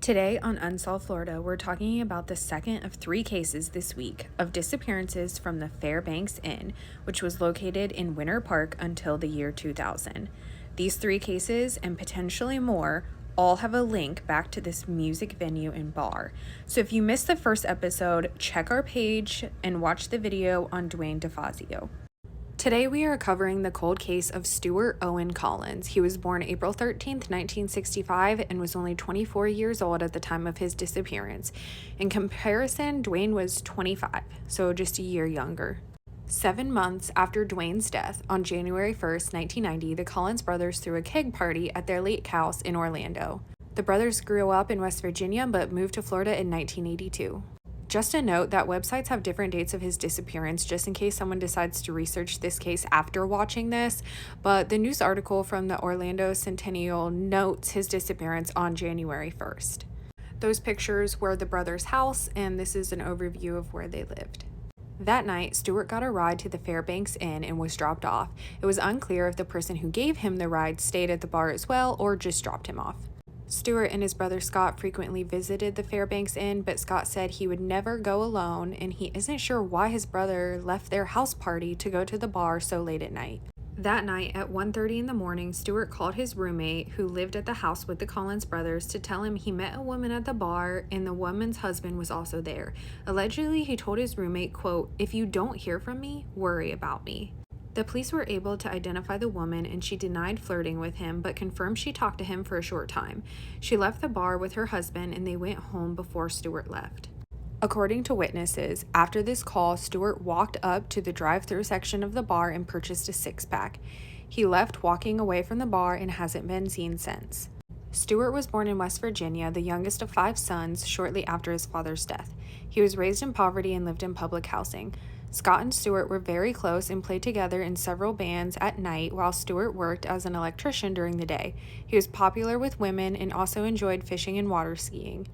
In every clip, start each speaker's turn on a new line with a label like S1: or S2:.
S1: Today on Unsolved Florida, we're talking about the second of 3 cases this week of disappearances from the Fairbanks Inn, which was located in Winter Park until the year 2000. These 3 cases, and potentially more, all have a link back to this music venue and bar. So if you missed the first episode, check our page and watch the video on Dwayne DeFazio. Today we are covering the cold case of Stuart Owen Collins. He was born April 13th, 1965 and was only 24 years old at the time of his disappearance. In comparison, Dwayne was 25, so just a year younger. 7 months after Dwayne's death, on January 1st, 1990, the Collins brothers threw a keg party at their lake house in Orlando. The brothers grew up in West Virginia but moved to Florida in 1982. Just a note that websites have different dates of his disappearance, just in case someone decides to research this case after watching this, but the news article from the Orlando Centennial notes his disappearance on January 1st. Those pictures were the brothers' house, and this is an overview of where they lived. That night, Stuart got a ride to the Fairbanks Inn and was dropped off. It was unclear if the person who gave him the ride stayed at the bar as well or just dropped him off. Stuart and his brother Scott frequently visited the Fairbanks Inn, but Scott said he would never go alone, and he isn't sure why his brother left their house party to go to the bar so late at night. That night at 1:30 in the morning, Stuart called his roommate, who lived at the house with the Collins brothers, to tell him he met a woman at the bar and the woman's husband was also there. Allegedly, he told his roommate, quote, "If you don't hear from me, worry about me." The police were able to identify the woman, and she denied flirting with him but confirmed she talked to him for a short time. She left the bar with her husband and they went home before Stuart left. According to witnesses, after this call, Stuart walked up to the drive-thru section of the bar and purchased a 6-pack. He left walking away from the bar and hasn't been seen since. Stuart was born in West Virginia, the youngest of 5 sons, shortly after his father's death. He was raised in poverty and lived in public housing. Scott and Stuart were very close and played together in several bands at night while Stuart worked as an electrician during the day. He was popular with women and also enjoyed fishing and water skiing.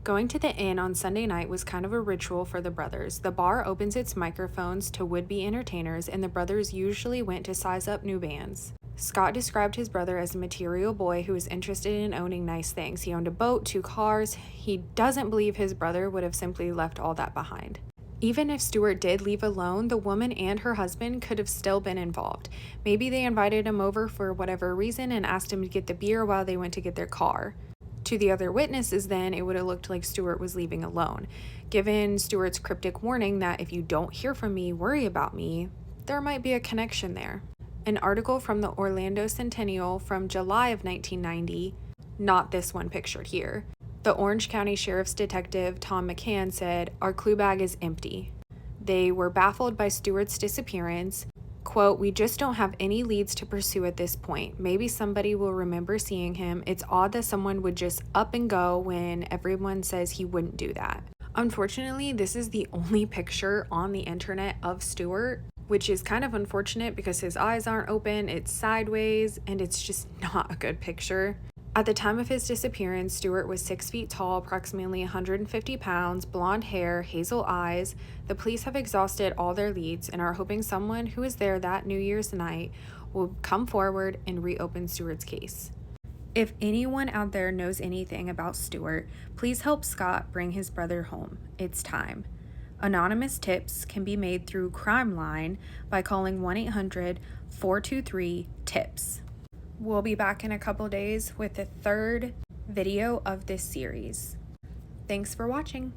S1: Going to the inn on Sunday night was kind of a ritual for the brothers. The bar opens its microphones to would-be entertainers, and the brothers usually went to size up new bands. Scott described his brother as a material boy who was interested in owning nice things. He owned a boat, 2 cars. He doesn't believe his brother would have simply left all that behind. Even if Stuart did leave alone, the woman and her husband could have still been involved. Maybe they invited him over for whatever reason and asked him to get the beer while they went to get their car. To the other witnesses then, it would have looked like Stuart was leaving alone. Given Stuart's cryptic warning that if you don't hear from me, worry about me, there might be a connection there. An article from the Orlando Centennial from July of 1990, not this one pictured here. The Orange County Sheriff's Detective Tom McCann said, "Our clue bag is empty." They were baffled by Stuart's disappearance. Quote, "We just don't have any leads to pursue at this point. Maybe somebody will remember seeing him. It's odd that someone would just up and go when everyone says he wouldn't do that." Unfortunately, this is the only picture on the internet of Stuart, which is kind of unfortunate because his eyes aren't open, it's sideways, and it's just not a good picture. At the time of his disappearance, Stuart was 6 feet tall, approximately 150 pounds, blonde hair, hazel eyes. The police have exhausted all their leads and are hoping someone who was there that New Year's night will come forward and reopen Stuart's case. If anyone out there knows anything about Stuart, please help Scott bring his brother home. It's time. Anonymous tips can be made through Crime Line by calling 1-800-423-TIPS. We'll be back in a couple days with the 3rd video of this series. Thanks for watching.